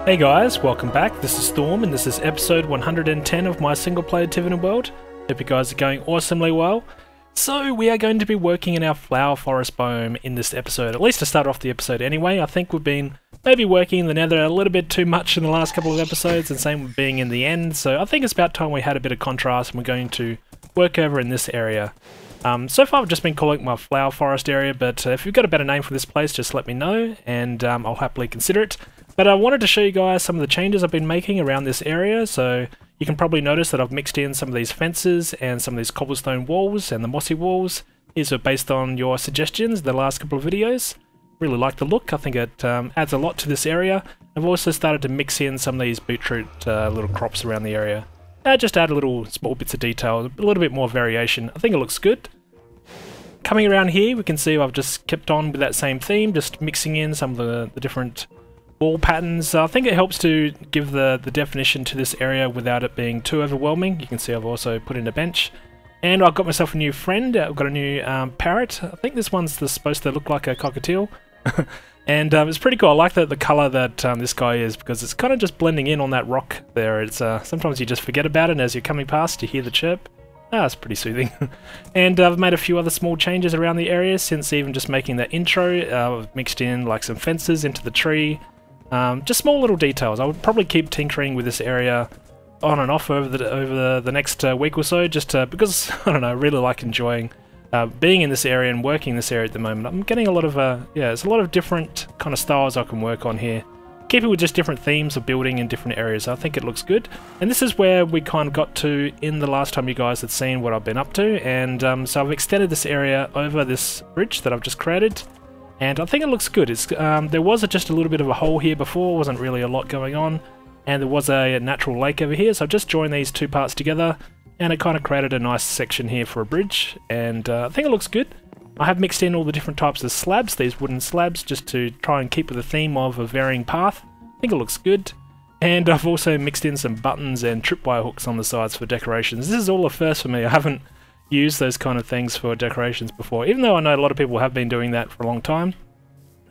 Hey guys, welcome back. This is Storm and this is episode 110 of my single player Tiveden world. Hope you guys are going awesomely well. So we are going to be working in our flower forest biome in this episode, at least to start off the episode anyway. I think we've been maybe working in the nether a little bit too much in the last couple of episodes, and same with being in the end, so I think it's about time we had a bit of contrast and we're going to work over in this area. So far I've just been calling it my flower forest area, but if you've got a better name for this place, just let me know and I'll happily consider it. But I wanted to show you guys some of the changes I've been making around this area. So you can probably notice that I've mixed in some of these fences and some of these cobblestone walls and the mossy walls. These are based on your suggestions in the last couple of videos. Really like the look. I think it adds a lot to this area. I've also started to mix in some of these beetroot little crops around the area. Just add a little small bits of detail, a little bit more variation. I think it looks good. Coming around here, we can see I've just kept on with that same theme, just mixing in some of the different wall patterns. I think it helps to give the definition to this area without it being too overwhelming. You can see I've also put in a bench. And I've got myself a new friend. I've got a new parrot. I think this one's supposed to look like a cockatiel. And it's pretty cool. I like the colour that this guy is, because it's kind of just blending in on that rock there. It's sometimes you just forget about it, and as you're coming past you hear the chirp. It's pretty soothing. And I've made a few other small changes around the area since even just making that intro. I've mixed in like some fences into the tree. Just small little details. I would probably keep tinkering with this area on and off over the next week or so, just because I don't know, I really like enjoying being in this area and working in this area at the moment. I'm getting a lot of there's a lot of different kind of styles I can work on here. Keep it with just different themes of building in different areas. I think it looks good. And this is where we kind of got to in the last time you guys had seen what I've been up to. And so I've extended this area over this bridge that I've just created. And I think it looks good. It's there was just a little bit of a hole here before, wasn't really a lot going on, and there was a natural lake over here, so I've just joined these two parts together, and it kind of created a nice section here for a bridge, and I think it looks good. I have mixed in all the different types of slabs, these wooden slabs, just to try and keep with the theme of a varying path. I think it looks good. And I've also mixed in some buttons and tripwire hooks on the sides for decorations. This is all a first for me. I haven't used those kind of things for decorations before, even though I know a lot of people have been doing that for a long time.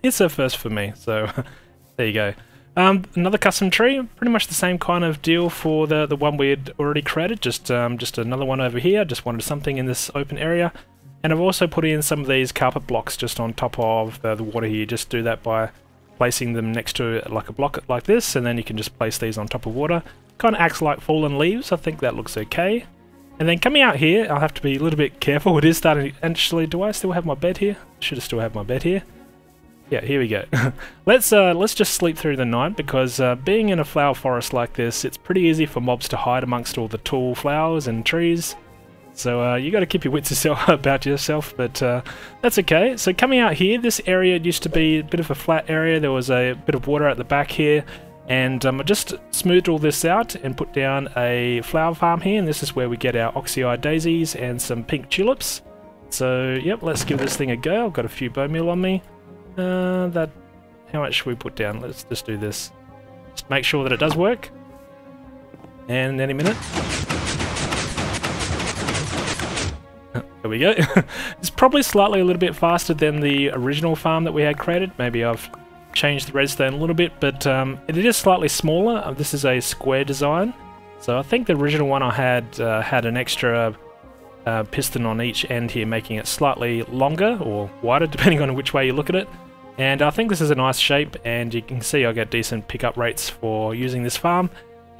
It's a first for me, so there you go. Another custom tree, pretty much the same kind of deal for the one we had already created, just another one over here. Just wanted something in this open area. And I've also put in some of these carpet blocks just on top of the water here. Just do that by placing them next to like a block like this, and then you can just place these on top of water. Kind of acts like fallen leaves. I think that looks okay. And then coming out here, I'll have to be a little bit careful. It is starting. Actually, do I still have my bed here? Should have still have my bed here. Yeah, here we go. Let's just sleep through the night, because being in a flower forest like this, it's pretty easy for mobs to hide amongst all the tall flowers and trees. So you got to keep your wits about yourself, but that's okay. So coming out here, this area used to be a bit of a flat area. There was a bit of water at the back here. And I just smoothed all this out and put down a flower farm here, and this is where we get our oxeye daisies and some pink tulips. So yep, let's give this thing a go. I've got a few bone meal on me. How much should we put down? Let's just do this. Just make sure that it does work. And any minute. There we go. It's probably slightly a little bit faster than the original farm that we had created. Maybe I've changed the redstone a little bit, but it is slightly smaller. This is a square design, so I think the original one I had had an extra piston on each end here, making it slightly longer or wider depending on which way you look at it. And I think this is a nice shape, and you can see I get decent pickup rates for using this farm.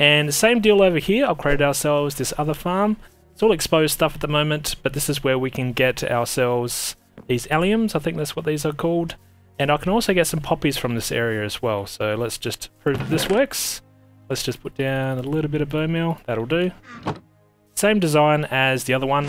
And the same deal over here, I've created ourselves this other farm. It's all exposed stuff at the moment, but this is where we can get ourselves these alliums. I think that's what these are called. And I can also get some poppies from this area as well. So let's just prove that this works. Let's just put down a little bit of bone meal. That'll do. Same design as the other one.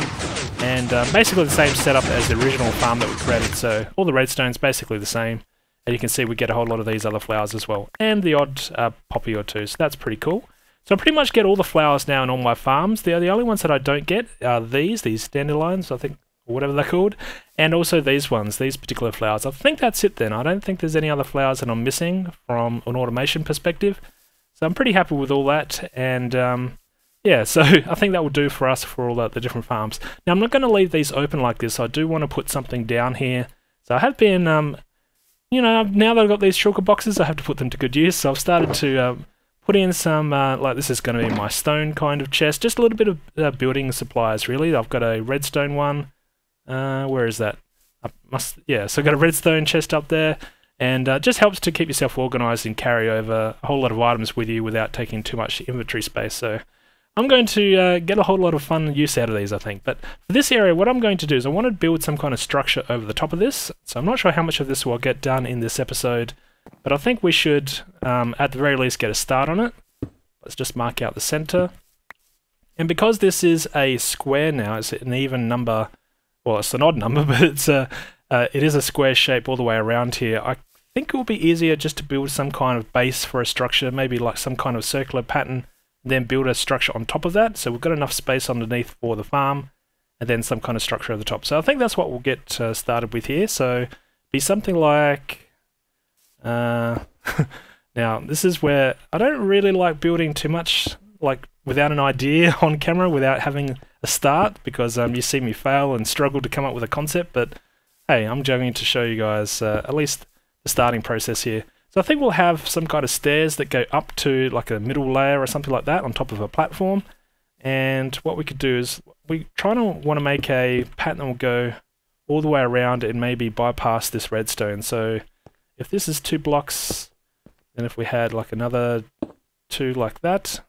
And basically the same setup as the original farm that we created. So all the redstone's basically the same. And you can see we get a whole lot of these other flowers as well. And the odd poppy or two. So that's pretty cool. So I pretty much get all the flowers now in all my farms. The only ones that I don't get are these dandelions, I think, or whatever they're called, and also these ones, these particular flowers. I think that's it then. I don't think there's any other flowers that I'm missing from an automation perspective. So I'm pretty happy with all that, and yeah, so I think that will do for us for all the different farms. Now I'm not going to leave these open like this. I do want to put something down here. So I have been you know, now that I've got these shulker boxes, I have to put them to good use. So I've started to put in some, like this is going to be my stone kind of chest, just a little bit of building supplies really. I've got a redstone one. Where is that? Yeah, so I've got a redstone chest up there, and just helps to keep yourself organised and carry over a whole lot of items with you without taking too much inventory space. So I'm going to get a whole lot of fun use out of these, I think. But for this area, what I'm going to do is I want to build some kind of structure over the top of this. So I'm not sure how much of this will get done in this episode, but I think we should, at the very least, get a start on it. Let's just mark out the centre. And because this is a square now, it's an even number. Well, it's an odd number, but it is a square shape all the way around here. I think it will be easier just to build some kind of base for a structure, maybe like some kind of circular pattern, then build a structure on top of that. So we've got enough space underneath for the farm, and then some kind of structure at the top. So I think that's what we'll get started with here. So be something like... now, this is where I don't really like building too much, like without an idea on camera, without having a start, because you see me fail and struggle to come up with a concept. But hey, I'm going to show you guys at least the starting process here. So I think we'll have some kind of stairs that go up to like a middle layer or something like that on top of a platform. And what we could do is we want to make a pattern that will go all the way around and maybe bypass this redstone. So if this is 2 blocks, then if we had like another 2 like that,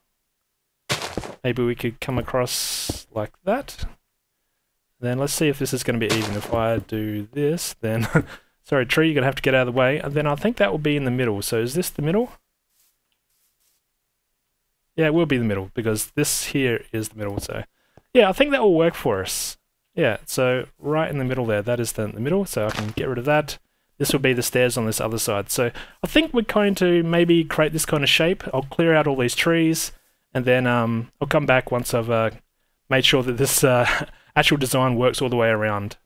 maybe we could come across like that. Then let's see if this is going to be even. If I do this, then... Sorry, tree, you're going to have to get out of the way. And then I think that will be in the middle. So is this the middle? Yeah, it will be the middle, because this here is the middle. So yeah, I think that will work for us. Yeah, so right in the middle there, that is the middle. So I can get rid of that. This will be the stairs on this other side. So I think we're going to maybe create this kind of shape. I'll clear out all these trees, and then I'll come back once I've made sure that this actual design works all the way around.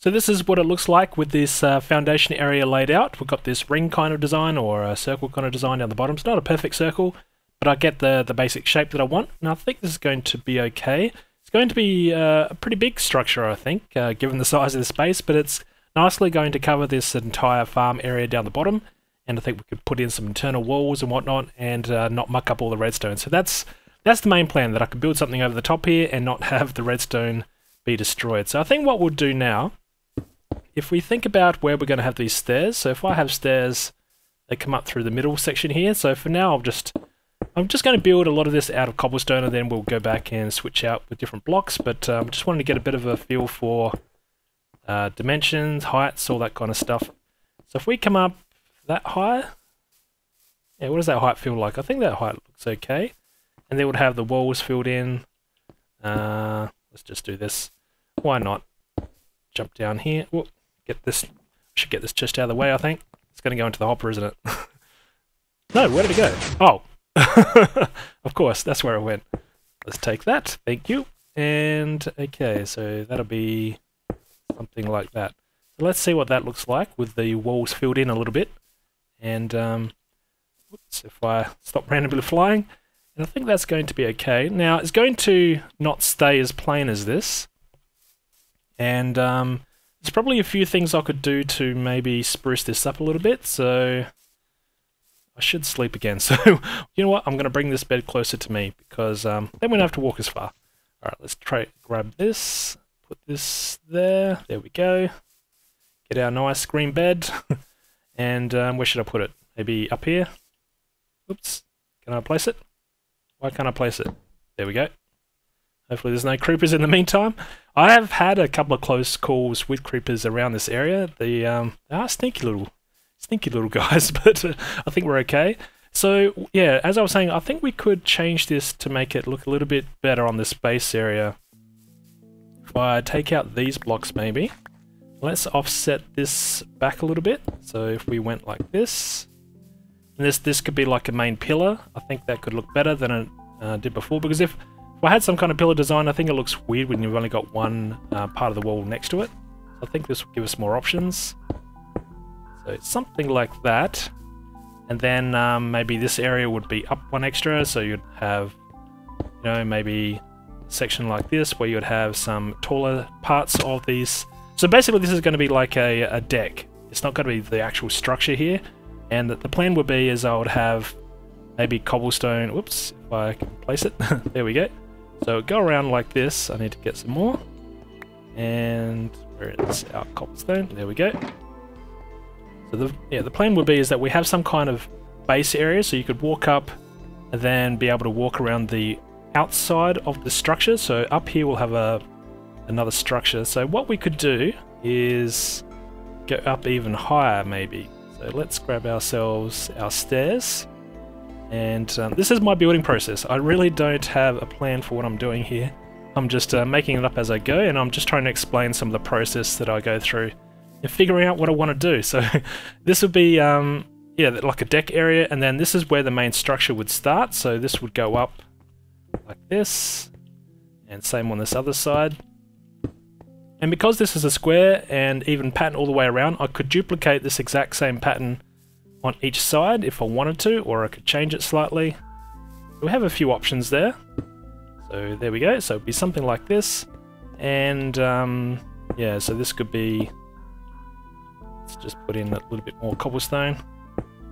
So this is what it looks like with this foundation area laid out. We've got this ring kind of design, or a circle kind of design down the bottom. It's not a perfect circle, but I get the basic shape that I want, and I think this is going to be okay. It's going to be a pretty big structure, I think, given the size of the space, but it's nicely going to cover this entire farm area down the bottom, and I think we could put in some internal walls and whatnot, and not muck up all the redstone. So that's the main plan, that I could build something over the top here and not have the redstone be destroyed. So I think what we'll do now, if we think about where we're going to have these stairs, so if I have stairs, they come up through the middle section here. So for now, I'm just going to build a lot of this out of cobblestone, and then we'll go back and switch out with different blocks. But just wanted to get a bit of a feel for dimensions, heights, all that kind of stuff. So if we come up that high, yeah, what does that height feel like? I think that height looks okay. And then we'll have the walls filled in. Let's just do this. Why not? Jump down here. Whoop, get this. Should get this chest out of the way, I think. It's going to go into the hopper, isn't it? No, where did it go? Oh. Of course, that's where it went. Let's take that. Thank you. And, okay, so that'll be something like that. So let's see what that looks like with the walls filled in a little bit. And, whoops, if I stop randomly flying. And I think that's going to be okay. Now, it's going to not stay as plain as this. And there's probably a few things I could do to maybe spruce this up a little bit. So I should sleep again. So you know what? I'm going to bring this bed closer to me, because then we don't have to walk as far. All right, let's try grab this, put this there. There we go. Get our nice green bed. And where should I put it? Maybe up here? Oops. Can I place it? Why can't I place it? There we go. Hopefully there's no creepers in the meantime. I have had a couple of close calls with creepers around this area. They are sneaky little guys, but I think we're okay. So yeah, as I was saying, I think we could change this to make it look a little bit better on this base area. If I take out these blocks maybe, let's offset this back a little bit. So if we went like this, and this could be like a main pillar, I think that could look better than it did before, because if I had some kind of pillar design, I think it looks weird when you've only got one part of the wall next to it. So I think this will give us more options. So something like that. And then maybe this area would be up one extra, so you'd have, you know, maybe a section like this where you'd have some taller parts of these. So basically this is going to be like a deck it's not going to be the actual structure here. And the plan would be is I would have maybe cobblestone. Whoops, if I can place it. There we go. So go around like this. I need to get some more. And where is our cobblestone? There we go. So the plan would be is that we have some kind of base area, so you could walk up and then be able to walk around the outside of the structure. So up here we'll have another structure. So what we could do is go up even higher maybe. So let's grab ourselves our stairs. And this is my building process. I really don't have a plan for what I'm doing here. I'm just making it up as I go, and I'm just trying to explain some of the process that I go through and figuring out what I want to do. So this would be yeah, like a deck area, and then this is where the main structure would start. So this would go up like this, and same on this other side. And because this is a square and even pattern all the way around, I could duplicate this exact same pattern on each side if I wanted to, or I could change it slightly. We have a few options there. So there we go. So it'd be something like this. And yeah, so this could be, let's just put in a little bit more cobblestone.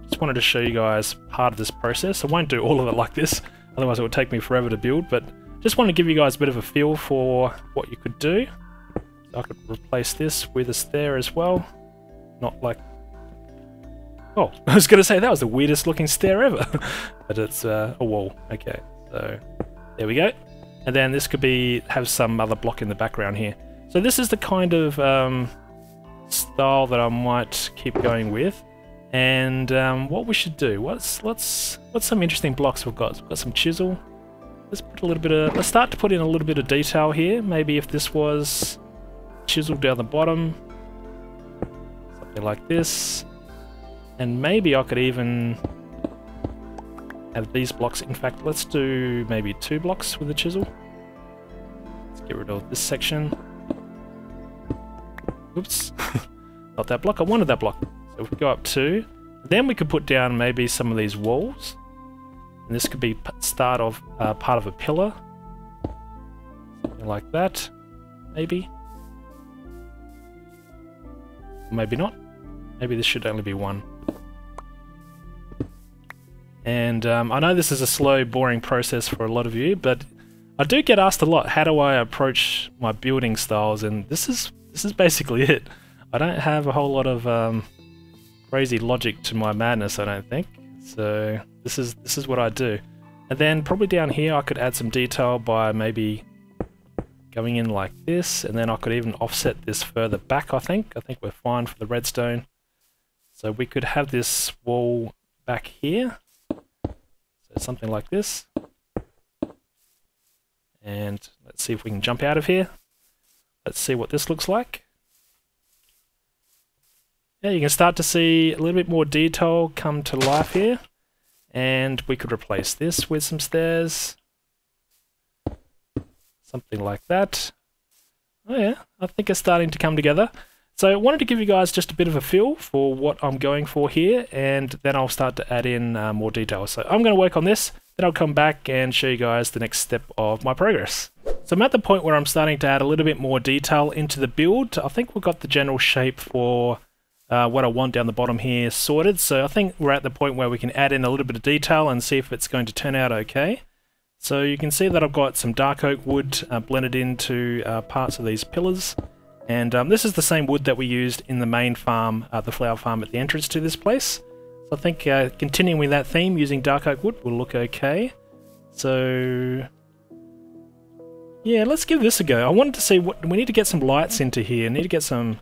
Just wanted to show you guys part of this process. I won't do all of it like this, otherwise it would take me forever to build, but just want to give you guys a bit of a feel for what you could do. So I could replace this with a stair as well. Not like... Oh, I was going to say that was the weirdest looking stair ever. But it's a wall. Okay, so there we go. And then this could be have some other block in the background here. So this is the kind of style that I might keep going with. And what we should do, what's some interesting blocks we've got? We've got some chisel. Let's put a little bit of, let's start to put in a little bit of detail here. Maybe if this was chiseled down the bottom, something like this. And maybe I could even have these blocks. In fact, let's do maybe 2 blocks with a chisel. Let's get rid of this section. Oops, not that block, I wanted that block. So if we go up 2, then we could put down maybe some of these walls. And this could be start of part of a pillar. Something like that, maybe. Maybe not. Maybe this should only be 1. And I know this is a slow, boring process for a lot of you, but I do get asked a lot, how do I approach my building styles? And this is basically it. I don't have a whole lot of crazy logic to my madness, I don't think. So this is what I do. And then probably down here I could add some detail by maybe going in like this, and then I could even offset this further back, I think. I think we're fine for the redstone. So we could have this wall back here. So something like this. And let's see if we can jump out of here. Let's see what this looks like. Yeah, you can start to see a little bit more detail come to life here. And we could replace this with some stairs. Something like that. Oh yeah, I think it's starting to come together. So I wanted to give you guys just a bit of a feel for what I'm going for here, and then I'll start to add in more detail. So I'm going to work on this, then I'll come back and show you guys the next step of my progress. So I'm at the point where I'm starting to add a little bit more detail into the build. I think we've got the general shape for what I want down the bottom here sorted. So I think we're at the point where we can add in a little bit of detail and see if it's going to turn out okay. So you can see that I've got some dark oak wood blended into parts of these pillars. And this is the same wood that we used in the main farm, the flower farm at the entrance to this place. So I think continuing with that theme using dark oak wood will look okay. So yeah, let's give this a go. I wanted to see what we need to get some lights into here. I need to get some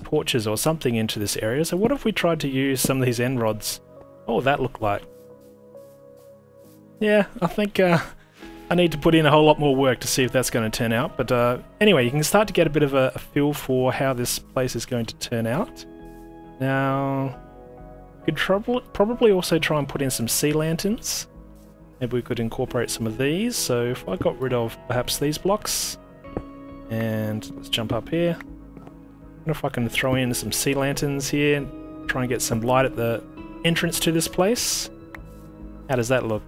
torches or something into this area. So what if we tried to use some of these end rods? What would that look like? Yeah, I think I need to put in a whole lot more work to see if that's going to turn out. But anyway, you can start to get a bit of a feel for how this place is going to turn out. Now, we could probably also try and put in some sea lanterns. Maybe we could incorporate some of these. So if I got rid of perhaps these blocks, and let's jump up here. I wonder if I can throw in some sea lanterns here and try and get some light at the entrance to this place. How does that look?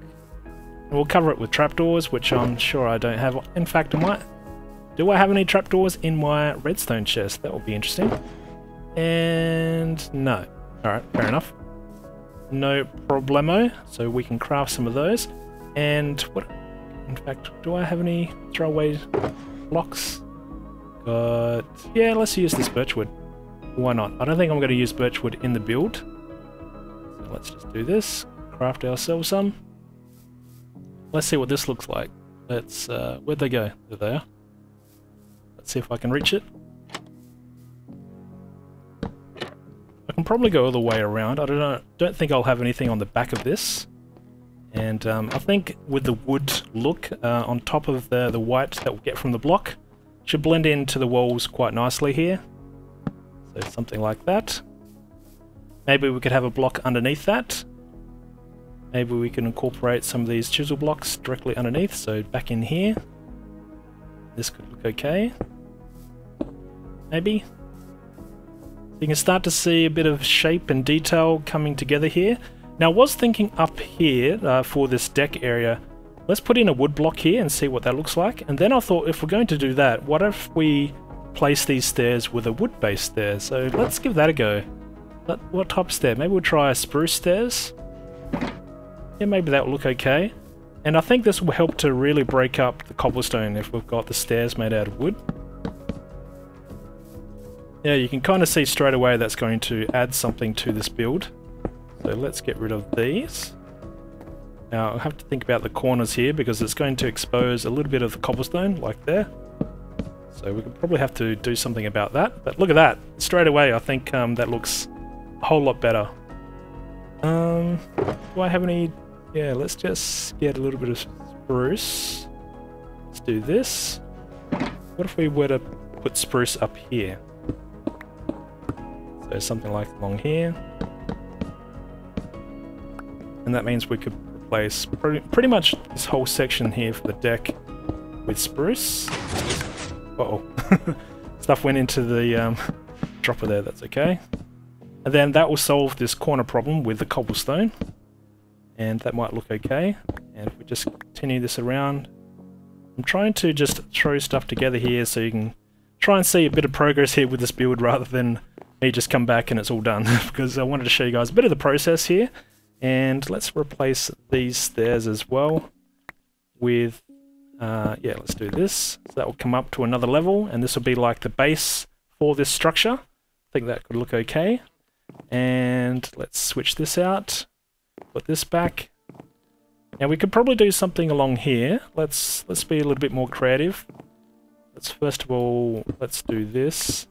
And we'll cover it with trapdoors, which I'm sure I don't have. In fact, do I have any trapdoors in my redstone chest? That would be interesting. And no. Alright, fair enough. No problemo. So we can craft some of those. And what... In fact, do I have any throwaway blocks? Yeah, let's use this birchwood. Why not? I don't think I'm going to use birchwood in the build. So let's just do this. Craft ourselves some. Let's see what this looks like. Let's... where'd they go? There they are. Let's see if I can reach it. I can probably go all the way around. I don't think I'll have anything on the back of this. And I think with the wood look on top of the white that we'll get from the block, should blend into the walls quite nicely here. So something like that. Maybe we could have a block underneath that. Maybe we can incorporate some of these chisel blocks directly underneath, so back in here. This could look okay. Maybe. You can start to see a bit of shape and detail coming together here. Now I was thinking up here for this deck area, let's put in a wood block here and see what that looks like. And then I thought if we're going to do that, what if we place these stairs with a wood base stair? So let's give that a go. What type of stair? Maybe we'll try spruce stairs. Yeah, maybe that will look okay. And I think this will help to really break up the cobblestone if we've got the stairs made out of wood. Yeah, you can kind of see straight away that's going to add something to this build. So let's get rid of these. Now I'll have to think about the corners here because it's going to expose a little bit of the cobblestone, like there. So we could probably have to do something about that. But look at that! Straight away I think that looks a whole lot better. Do I have any... Yeah, let's just get a little bit of spruce. Let's do this. What if we were to put spruce up here? So something like along here. And that means we could replace pretty much this whole section here for the deck with spruce. Uh-oh. Stuff went into the dropper there, that's okay. And then that will solve this corner problem with the cobblestone. And that might look okay. And if we just continue this around, I'm trying to just throw stuff together here so you can try and see a bit of progress here with this build rather than me just come back and it's all done. Because I wanted to show you guys a bit of the process here. And let's replace these stairs as well with, yeah, let's do this. So that will come up to another level, and this will be like the base for this structure. I think that could look okay. And let's switch this out, put this back. Now we could probably do something along here. Let's be a little bit more creative. Let's first of all, let's do this.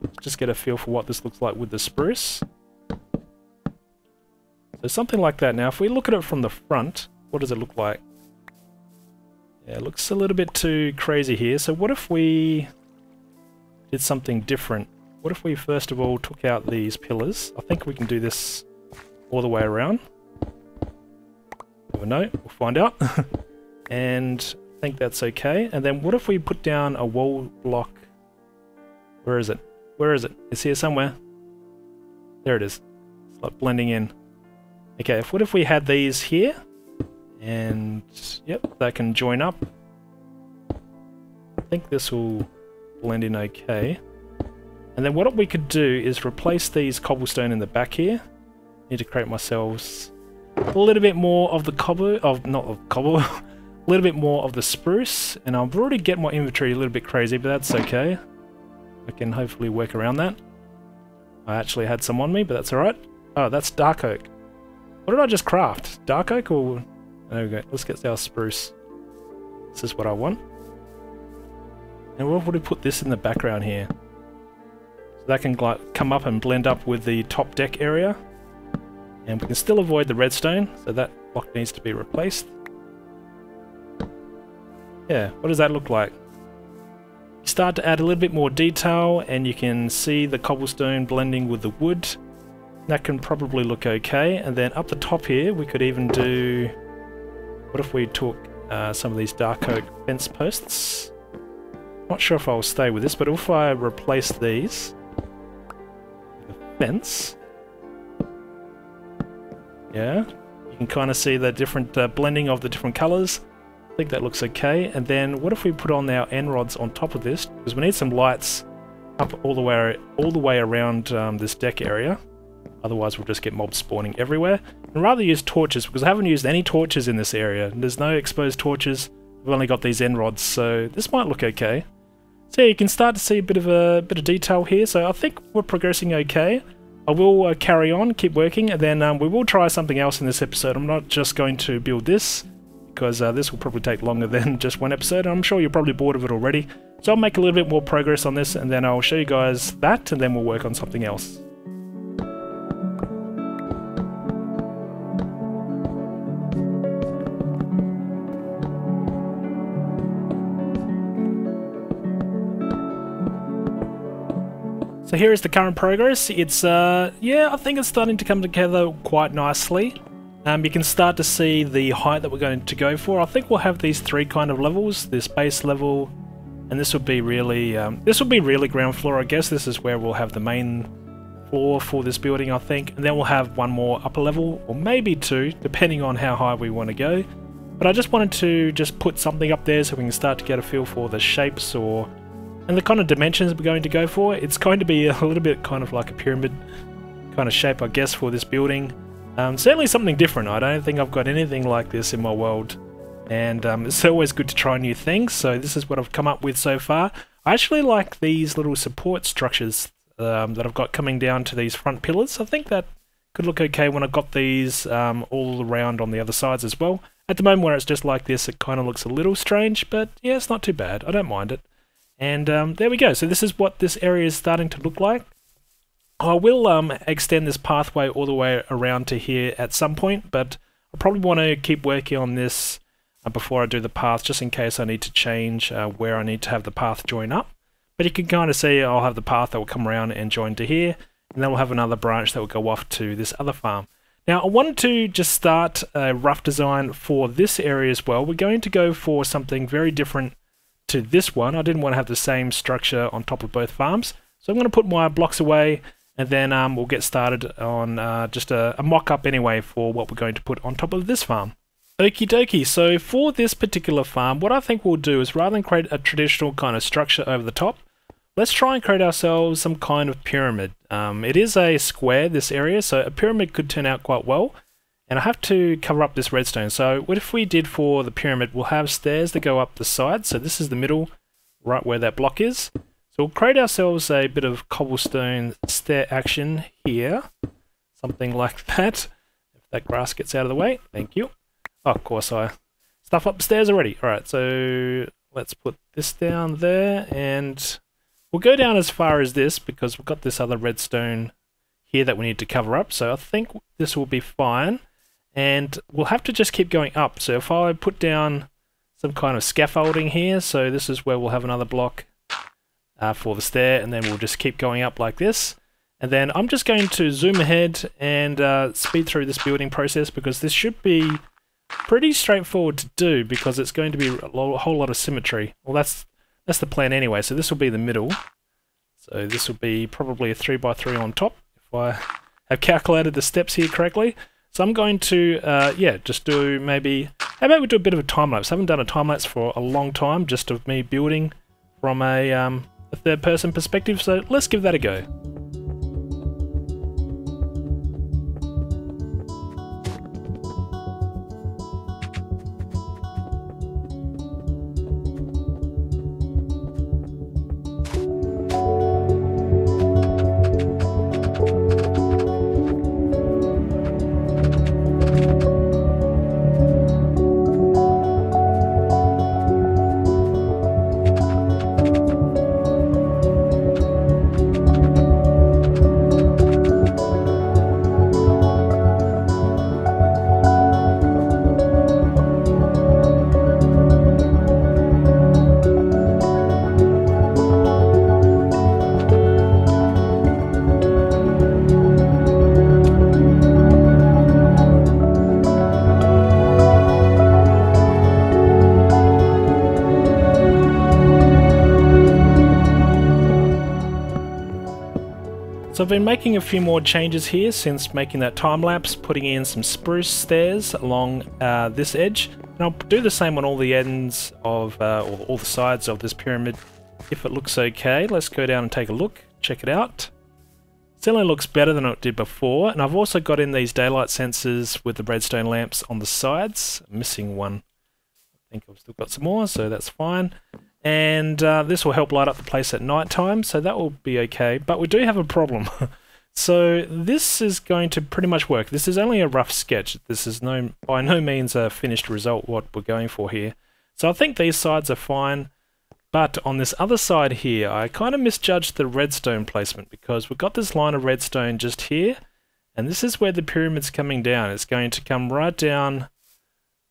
Let's just get a feel for what this looks like with the spruce. So something like that. Now if we look at it from the front, what does it look like? Yeah, it looks a little bit too crazy here. So what if we did something different? What if we first of all took out these pillars? I think we can do this all the way around. Never know, we'll find out. And I think that's okay. And then what if we put down a wall block? Where is it? Where is it? It's here somewhere. There it is. It's like blending in. Okay, what if we had these here? And yep, that can join up. I think this will blend in okay. And then what we could do is replace these cobblestone in the back here. Need to create myself a little bit more of the a little bit more of the spruce. And I've already get my inventory a little bit crazy, but that's okay. I can hopefully work around that. I actually had some on me, but that's alright. Oh, that's dark oak. What did I just craft? Dark oak or... There we go. Let's get our spruce. This is what I want. And what would we put this in the background here? So that can come up and blend up with the top deck area. And we can still avoid the redstone, so that block needs to be replaced. Yeah, what does that look like? You start to add a little bit more detail and you can see the cobblestone blending with the wood. That can probably look okay. And then up the top here we could even do... What if we took some of these dark oak fence posts? Not sure if I'll stay with this, but if I replace these with a fence... Yeah, you can kind of see the different blending of the different colours. I think that looks okay. And then what if we put on our end rods on top of this? Because we need some lights up all the way around this deck area. Otherwise we'll just get mobs spawning everywhere. I'd rather use torches because I haven't used any torches in this area. There's no exposed torches. We've only got these end rods, so this might look okay. So yeah, you can start to see a bit of detail here. So I think we're progressing okay. I will carry on, keep working, and then we will try something else in this episode. I'm not just going to build this because this will probably take longer than just one episode. I'm sure you're probably bored of it already. So I'll make a little bit more progress on this, and then I'll show you guys that, and then we'll work on something else. So here is the current progress. It's, yeah, I think it's starting to come together quite nicely. You can start to see the height that we're going to go for. I think we'll have these three kind of levels, this base level, and this will be really ground floor, I guess. This is where we'll have the main floor for this building, I think. And then we'll have one more upper level, or maybe two, depending on how high we want to go. But I just wanted to just put something up there so we can start to get a feel for the shapes and the kind of dimensions we're going to go for. It's going to be a little bit kind of like a pyramid kind of shape, I guess, for this building. Certainly something different. I don't think I've got anything like this in my world, and it's always good to try new things. So this is what I've come up with so far. I actually like these little support structures that I've got coming down to these front pillars. I think that could look okay when I've got these all around on the other sides as well. At the moment where it's just like this, it kind of looks a little strange, but yeah, it's not too bad. I don't mind it. And there we go. So this is what this area is starting to look like. I will extend this pathway all the way around to here at some point, but I probably want to keep working on this before I do the path, just in case I need to change where I need to have the path join up. But you can kind of see I'll have the path that will come around and join to here, and then we'll have another branch that will go off to this other farm. Now I wanted to just start a rough design for this area as well. We're going to go for something very different to this one. I didn't want to have the same structure on top of both farms, so I'm going to put my blocks away, and then we'll get started on just a mock-up anyway for what we're going to put on top of this farm. Okie dokie, so for this particular farm, what I think we'll do is, rather than create a traditional kind of structure over the top, let's try and create ourselves some kind of pyramid. It is a square, this area, so a pyramid could turn out quite well. And I have to cover up this redstone. So what if we did for the pyramid, we'll have stairs that go up the side. So this is the middle, right where that block is. So we'll create ourselves a bit of cobblestone stair action here. Something like that. If that grass gets out of the way, thank you. Oh, of course, I stuff up the stairs already. Alright, so let's put this down there, and we'll go down as far as this because we've got this other redstone here that we need to cover up. So I think this will be fine. And we'll have to just keep going up. So if I put down some kind of scaffolding here, so this is where we'll have another block for the stair, and then we'll just keep going up like this. And then I'm just going to zoom ahead and speed through this building process, because this should be pretty straightforward to do, because it's going to be a whole lot of symmetry. Well, that's the plan anyway. So this will be the middle. So this will be probably a 3x3 on top, if I have calculated the steps here correctly. So I'm going to, yeah, just do maybe, how about we do a bit of a time-lapse? I haven't done a time-lapse for a long time, just of me building from a third-person perspective, so let's give that a go. So I've been making a few more changes here since making that time-lapse, putting in some spruce stairs along this edge. And I'll do the same on all the ends of, or all the sides of this pyramid if it looks okay. Let's go down and take a look, check it out. Certainly looks better than it did before, and I've also got in these daylight sensors with the redstone lamps on the sides. I'm missing one. I think I've still got some more, so that's fine. And this will help light up the place at night time, so that will be okay. But we do have a problem. So this is going to pretty much work. This is only a rough sketch. This is by no means a finished result what we're going for here. So I think these sides are fine. But on this other side here, I kind of misjudged the redstone placement because we've got this line of redstone just here, and this is where the pyramid's coming down. It's going to come right down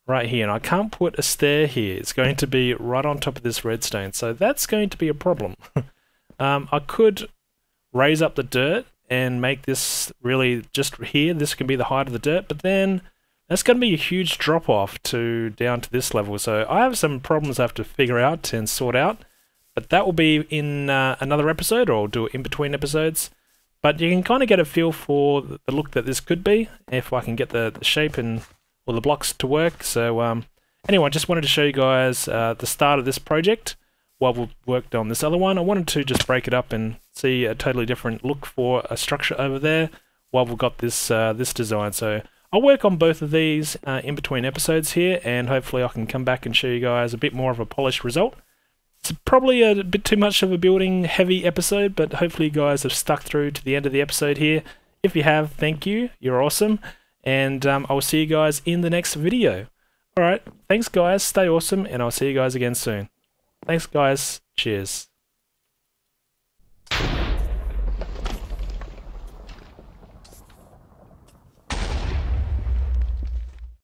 right here, and I can't put a stair here. It's going to be right on top of this redstone, so that's going to be a problem. I could raise up the dirt and make this really just here. This can be the height of the dirt, but then that's going to be a huge drop off down to this level. So I have some problems I have to figure out and sort out, but that will be in another episode, or I'll do it in between episodes. But you can kind of get a feel for the look that this could be if I can get the shape and all the blocks to work. So anyway, I just wanted to show you guys the start of this project while we've worked on this other one. I wanted to just break it up and see a totally different look for a structure over there while we've got this this design. So I'll work on both of these in between episodes here, and hopefully I can come back and show you guys a bit more of a polished result. It's probably a bit too much of a building heavy episode, but hopefully you guys have stuck through to the end of the episode here. If you have, thank you, you're awesome, and I'll see you guys in the next video. Alright, thanks guys, stay awesome, and I'll see you guys again soon. Thanks guys, cheers.